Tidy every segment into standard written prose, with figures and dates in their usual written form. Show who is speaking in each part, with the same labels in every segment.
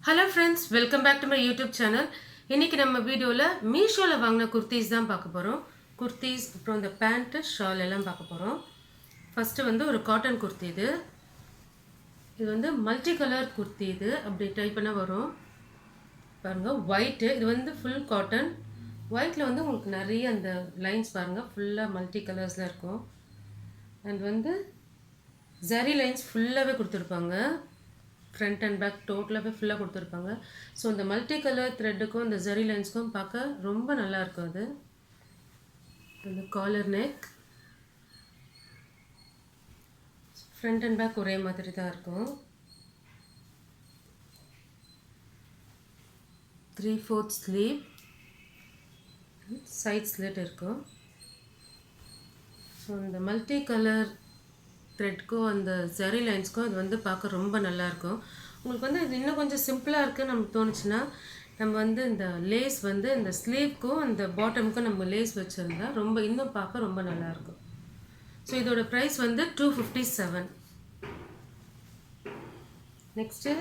Speaker 1: Hello friends, welcome back to my YouTube channel. இன்றைக்கி நம்ம வீடியோவில் மீஷோவில் வாங்கின குர்த்தீஸ் தான் பார்க்க போகிறோம். குர்த்தீஸ், அப்புறம் இந்த பேண்ட்டு, ஷால் எல்லாம் பார்க்க போகிறோம். ஃபஸ்ட்டு வந்து ஒரு காட்டன் குர்த்தி இது வந்து மல்டி கலர் குர்த்தி. இது அப்படி டைப் பண்ணால் வரும் பாருங்கள். ஒயிட்டு, இது வந்து ஃபுல் காட்டன். ஒயிட்டில் வந்து உங்களுக்கு நிறைய அந்த லைன்ஸ் பாருங்கள், ஃபுல்லாக மல்டி கலர்ஸில் இருக்கும். அண்ட் வந்து ஜரி லைன்ஸ் ஃபுல்லாகவே கொடுத்துருப்பாங்க. ஃப்ரண்ட் அண்ட் பேக் டோட்டலாகவே ஃபுல்லாக கொடுத்துருப்பாங்க. ஸோ இந்த மல்டி கலர் த்ரெட்டுக்கும் இந்த ஜரி லைன்ஸ்க்கும் பார்க்க ரொம்ப நல்லாயிருக்கும். அது இந்த collar neck, front and back ஒரே மாதிரி தான் இருக்கும். 3/4 ஸ்லீவ், சைட் ஸ்லிட் இருக்கும். ஸோ இந்த மல்டி கலர் த்ரெட்க்கும் அந்த ஜரி லைன்ஸ்க்கும் இது வந்து பார்க்க ரொம்ப நல்லாயிருக்கும். உங்களுக்கு வந்து இது இன்னும் கொஞ்சம் சிம்பிளாக இருக்குது நமக்கு தோணுச்சுன்னா, நம்ம வந்து இந்த லேஸ் வந்து இந்த ஸ்லீவ்க்கும் அந்த பாட்டமுக்கும் நம்ம லேஸ் வச்சுருந்தா ரொம்ப இன்னும் பார்க்க ரொம்ப நல்லாயிருக்கும். ஸோ இதோட ப்ரைஸ் வந்து 257. நெக்ஸ்ட்டு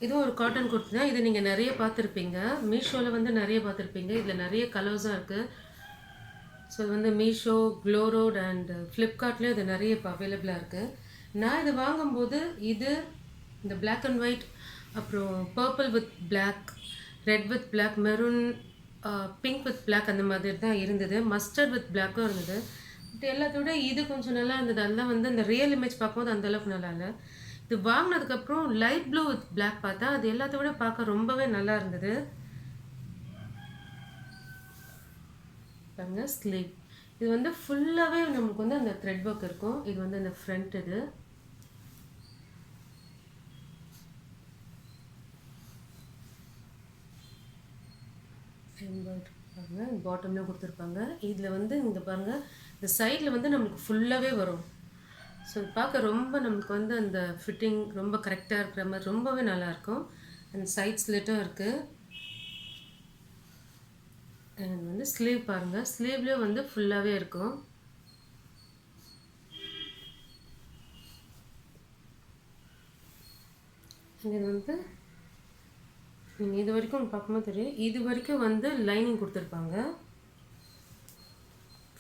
Speaker 1: இதுவும் ஒரு காட்டன் குர்த்தி தான். இது நீங்கள் நிறைய பார்த்துருப்பீங்க, மீஷோவில் வந்து நிறைய பார்த்துருப்பீங்க. இதில் நிறைய கலர்ஸாக இருக்குது. ஸோ இது வந்து மீஷோ, க்ளோரோட் அண்ட் ஃப்ளிப்கார்ட்லேயும் இது நிறைய இப்போ அவைலபிளாக இருக்குது. நான் இது வாங்கும்போது இது இந்த பிளாக் அண்ட் ஒயிட், அப்புறம் purple with black, red with black, maroon, pink with black அந்த மாதிரி தான் இருந்தது. மஸ்டர்ட் வித் பிளாக்கும் இருந்தது. பட் எல்லாத்தோட இது கொஞ்சம் நல்லா இருந்தது. அதெல்லாம் வந்து இந்த ரியல் இமேஜ் பார்க்கும்போது அந்தளவுக்கு நல்லா இல்லை. இது வாங்கினதுக்கப்புறம் லைட் ப்ளூ வித் பிளாக் பார்த்தா அது எல்லாத்தோட பார்க்க ரொம்பவே நல்லா இருந்தது. பாருங்க ஸ்லீவ், இது வந்து ஃபுல்லாகவே நம்மளுக்கு வந்து அந்த த்ரெட் ஒர்க் இருக்கும். இது வந்து அந்த ஃப்ரண்ட், இது பாருங்க, பாட்டம்ல கொடுத்துருப்பாங்க. இதில் வந்து இங்கே பாருங்கள், இந்த சைடில் வந்து நம்மளுக்கு ஃபுல்லாகவே வரும். ஸோ பார்க்க ரொம்ப நம்மளுக்கு வந்து அந்த ஃபிட்டிங் ரொம்ப கரெக்டாக இருக்கிற மாதிரி ரொம்பவே நல்லாயிருக்கும். அண்ட் சைட் ஸ்லிட்டும் இருக்குது. அண்ட் வந்து ஸ்லீவ் பாருங்கள், ஸ்லீவ்லேயும் வந்து ஃபுல்லாகவே இருக்கும். இது வந்து நீங்கள் இது வரைக்கும் பார்க்கும்போது தெரியும், இது வரைக்கும் வந்து லைனிங் கொடுத்துருப்பாங்க.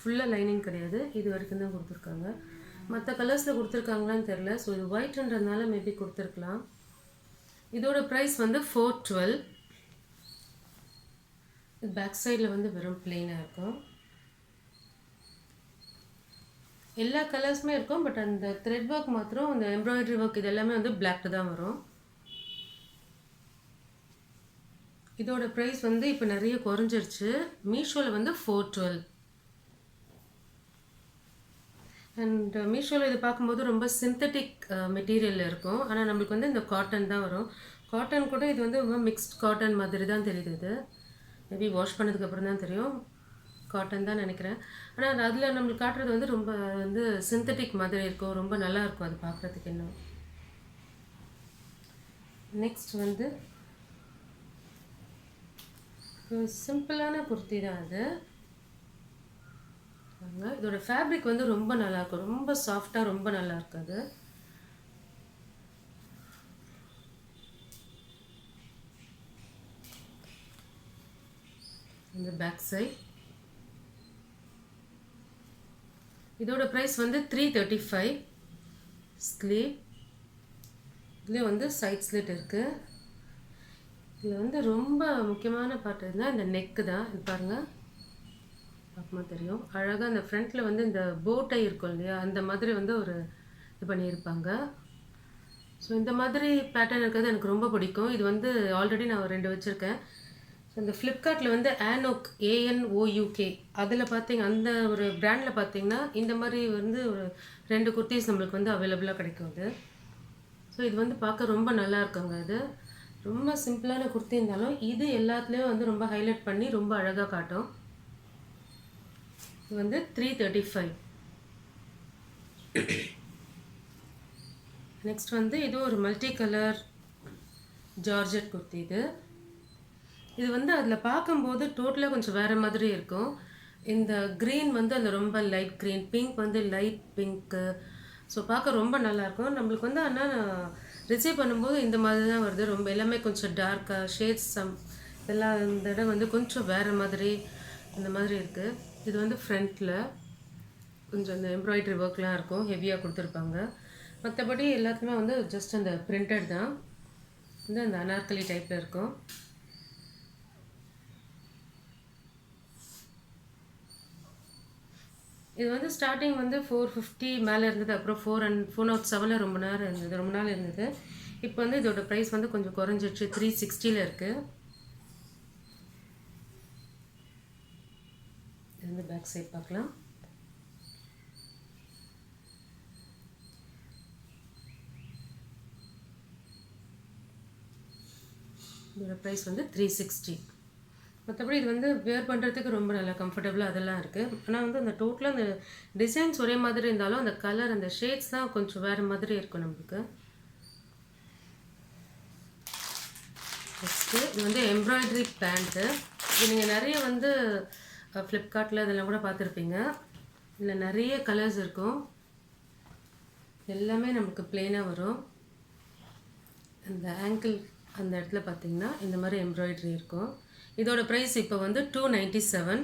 Speaker 1: ஃபுல்லாக லைனிங் கிடையாது, இது வரைக்கும் தான் கொடுத்துருக்காங்க. மற்ற கலர்ஸில் கொடுத்துருக்காங்களான்னு தெரில. ஸோ இது ஒயிட்ன்றதுனால மேபி கொடுத்துருக்கலாம். இதோட ப்ரைஸ் வந்து 412. பேக் சைடில் வந்து வெறும் பிளெயினாக இருக்கும். எல்லா கலர்ஸுமே இருக்கும். பட் அந்த த்ரெட் ஒர்க் மாத்திரம், அந்த எம்ப்ராய்டரி ஒர்க், இது எல்லாமே வந்து பிளாக் தான் வரும். இதோட ப்ரைஸ் வந்து இப்போ நிறைய குறைஞ்சிருச்சு. மீஷோவில் வந்து 412. அண்ட் மீஷோவில் இது பார்க்கும்போது ரொம்ப சிந்தட்டிக் மெட்டீரியலில் இருக்கும். ஆனால் நம்மளுக்கு வந்து இந்த காட்டன் தான் வரும். காட்டன் கூட இது வந்து ரொம்ப மிக்ஸ்ட் காட்டன் மாதிரி தான் தெரியுது. இது மேபி வாஷ் பண்ணதுக்கப்புறம் தான் தெரியும், காட்டன் தான் நினைக்கிறேன். ஆனால் அதில் நம்மளுக்கு காட்டுறது வந்து ரொம்ப வந்து சிந்தட்டிக் மாதிரி இருக்கும். ரொம்ப நல்லாயிருக்கும் அது பார்க்குறதுக்கு. இன்னும் நெக்ஸ்ட் வந்து சிம்பிளான குர்த்தி தான் அது. இதோட ஃபேப்ரிக் வந்து ரொம்ப நல்லாயிருக்கும், ரொம்ப சாஃப்டாக ரொம்ப நல்லா இருக்கு. அது இந்த பேக் சைட், இதோட ப்ரைஸ் வந்து 335. ஸ்லீவ், இதில் வந்து சைட் ஸ்லிட் இருக்குது. இதில் வந்து ரொம்ப முக்கியமான பார்ட் இருந்தால் இந்த நெக்கு தான். இது பாருங்கள், பார்க்கும்போது தெரியும் அழகாக. அந்த ஃப்ரண்ட்டில் வந்து இந்த போட்டை இருக்கும் இல்லையா, அந்த மாதிரி வந்து ஒரு இது பண்ணியிருப்பாங்க. ஸோ இந்த மாதிரி பேட்டர்ன் இருக்கிறது எனக்கு ரொம்ப பிடிக்கும். இது வந்து ஆல்ரெடி நான் 2 வச்சுருக்கேன். ஸோ இந்த ஃப்ளிப்கார்ட்டில் வந்து ஆனோக், ANOUK, அதில் பார்த்தீங்க, அந்த ஒரு பிராண்டில் பார்த்தீங்கன்னா இந்த மாதிரி வந்து ஒரு 2 குர்த்திஸ் நம்மளுக்கு வந்து அவைலபிளாக கிடைக்கும். அது ஸோ இது வந்து பார்க்க ரொம்ப நல்லா இருக்குங்க. இது ரொம்ப சிம்பிளான குர்த்தி இருந்தாலும் இது எல்லாத்துலேயும் வந்து ரொம்ப ஹைலைட் பண்ணி ரொம்ப அழகாக காட்டும். இது வந்து 335. நெக்ஸ்ட் வந்து இது ஒரு மல்டி கலர் ஜார்ஜெட் குர்த்தி. இது வந்து அதில் பார்க்கும்போது டோட்டலாக கொஞ்சம் வேறு மாதிரி இருக்கும். இந்த க்ரீன் வந்து அதில் ரொம்ப லைட் க்ரீன், பிங்க் வந்து லைட் பிங்க்கு. ஸோ பார்க்க ரொம்ப நல்லாயிருக்கும். நம்மளுக்கு வந்து ஆனால் ரிசீவ் பண்ணும்போது இந்த மாதிரி தான் வருது. ரொம்ப எல்லாமே கொஞ்சம் டார்க்காக ஷேட்ஸ் இதெல்லாம் இந்த இடம் வந்து கொஞ்சம் வேறு மாதிரி இந்த மாதிரி இருக்குது. இது வந்து ஃப்ரண்ட்டில் கொஞ்சம் இந்த எம்ப்ராய்டரி ஒர்க்லாம் இருக்கும், ஹெவியாக கொடுத்துருப்பாங்க. மற்றபடி எல்லாத்துக்குமே வந்து ஜஸ்ட் அந்த பிரிண்டட் தான், வந்து அந்த அனார்கலி டைப்பில் இருக்கும். இது வந்து ஸ்டார்டிங் வந்து 450 மேலே இருந்தது. அப்புறம் 407 ரொம்ப நேரம் இருந்தது, ரொம்ப நாள் இருந்தது. இப்போ வந்து இதோட ப்ரைஸ் வந்து கொஞ்சம் குறைஞ்சிடுச்சு, 360 இருக்குது. இது வந்து பேக் சைட் பார்க்கலாம். இதோட ப்ரைஸ் வந்து 360. மற்றபடி இது வந்து வேர் பண்ணுறதுக்கு ரொம்ப நல்லா கம்ஃபர்டபுளாக அதெல்லாம் இருக்குது. ஆனால் வந்து அந்த டோட்டலாக அந்த டிசைன்ஸ் ஒரே மாதிரி இருந்தாலும் அந்த கலர் அந்த ஷேட்ஸ் தான் கொஞ்சம் வேறு மாதிரி இருக்கும் நம்மளுக்கு. நெக்ஸ்ட்டு இது வந்து எம்ப்ராய்டரி பேண்ட்டு. இது நீங்கள் நிறைய வந்து ஃப்ளிப்கார்ட்டில் இதெல்லாம் கூட பார்த்துருப்பீங்க. இதில் நிறைய கலர்ஸ் இருக்கும், எல்லாமே நமக்கு பிளெயினாக வரும். அந்த ஆங்கிள் அந்த இடத்துல பார்த்திங்கன்னா இந்த மாதிரி எம்ப்ராய்டரி இருக்கும். இதோட ப்ரைஸ் இப்போ வந்து 297.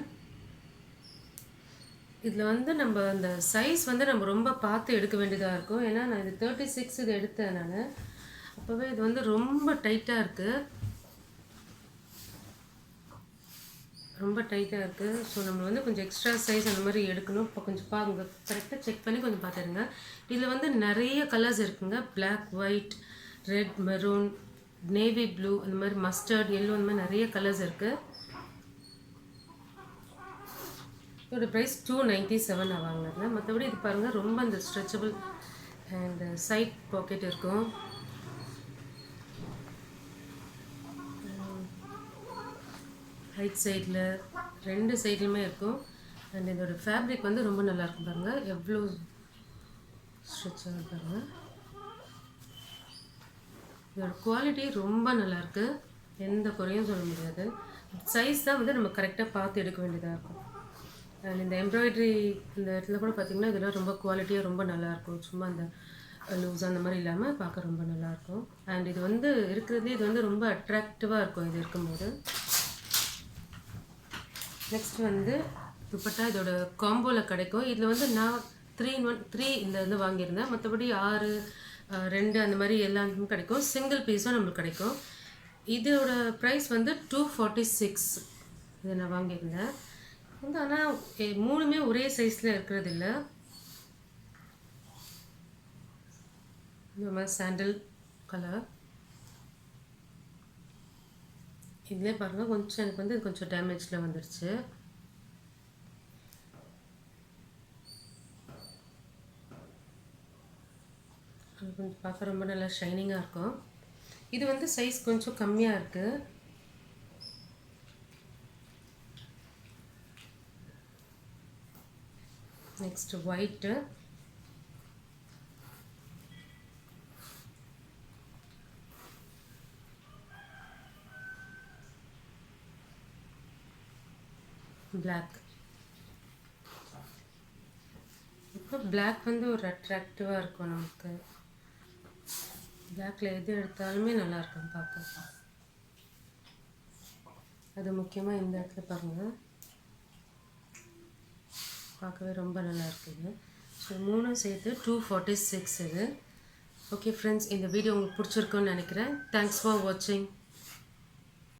Speaker 1: இதில் வந்து நம்ம அந்த சைஸ் வந்து நம்ம ரொம்ப பார்த்து எடுக்க வேண்டியதாக இருக்கும். ஏன்னா நான் இது 36 இது எடுத்தேன் நான். அப்போவே இது வந்து ரொம்ப டைட்டாக இருக்குது, ரொம்ப டைட்டாக இருக்குது. ஸோ நம்ம வந்து கொஞ்சம் எக்ஸ்ட்ரா சைஸ் அந்த மாதிரி எடுக்கணும். இப்போ கொஞ்சம் பாருங்க, கரெக்டாக செக் பண்ணி கொஞ்சம் பார்த்துருங்க. இதில் வந்து நிறைய கலர்ஸ் இருக்குங்க. Black, white, red, maroon, navy blue, அந்த மாதிரி மஸ்டர்ட், எல்லோ, அந்த மாதிரி நிறைய கலர்ஸ் இருக்குது. இதோட ப்ரைஸ் 297 நான் வாங்கினேன். மற்றபடி இது பாருங்கள், ரொம்ப அந்த ஸ்ட்ரெச்சபிள் அண்ட் சைட் பாக்கெட் இருக்கும். ரைட் சைடில் ரெண்டு சைட்லையுமே இருக்கும். அண்ட் இதோட ஃபேப்ரிக் வந்து ரொம்ப நல்லாயிருக்கும். பாருங்கள் எவ்வளோ ஸ்ட்ரெச்சாக பாருங்கள். இதோட குவாலிட்டி ரொம்ப நல்லாயிருக்கு, எந்த குறையும் சொல்ல முடியாது. சைஸ் தான் வந்து நம்ம கரெக்டாக பார்த்து எடுக்க வேண்டியதாக இருக்கும். அண்ட் இந்த எம்ப்ராய்டரி இந்த இடத்துல கூட பார்த்திங்கன்னா இதெல்லாம் ரொம்ப குவாலிட்டியாக ரொம்ப நல்லாயிருக்கும். சும்மா அந்த லூஸ் அந்த மாதிரி இல்லாமல் பார்க்க ரொம்ப நல்லாயிருக்கும். அண்ட் இது வந்து இருக்கிறதுலே இது வந்து ரொம்ப அட்ராக்டிவாக இருக்கும் இது இருக்கும்போது. நெக்ஸ்ட் வந்து துப்பட்டா இதோட காம்போவில் கிடைக்கும். இதில் வந்து நான் 3 இந்த வந்து வாங்கியிருந்தேன். மற்றபடி 6, 2 அந்த மாதிரி எல்லாத்துக்குமே கிடைக்கும். சிங்கிள் பீஸும் நம்மளுக்கு கிடைக்கும். இதோட ப்ரைஸ் வந்து 246 இதை நான் வாங்கியிருந்தேன் வந்து. ஆனால் 3மே ஒரே சைஸில் இருக்கிறது இல்லை. இந்த மாதிரி சாண்டில் கலர். இதிலே பாருங்கள் கொஞ்சம் எனக்கு வந்து கொஞ்சம் டேமேஜில் வந்துடுச்சு. அது கொஞ்சம் பார்க்க ரொம்ப நல்லா ஷைனிங்காக இருக்கும். இது வந்து சைஸ் கொஞ்சம் கம்மியாக இருக்குது. Next white, black. இப்போ பிளாக் வந்து ஒரு அட்ராக்டிவாக இருக்கும் நமக்கு. பிளாக்கில் எது எடுத்தாலுமே நல்லாயிருக்கும் பார்க்க. அது முக்கியமாக இந்த இடத்துல பாருங்கள், பார்க்கவே ரொம்ப நல்லா இருக்குது. ஸோ 3 சேர்த்து 246 இது. ஓகே ஃப்ரெண்ட்ஸ், இந்த வீடியோ உங்களுக்கு பிடிச்சிருக்குன்னு நினைக்கிறேன். தேங்க்ஸ் ஃபார் வாட்சிங்.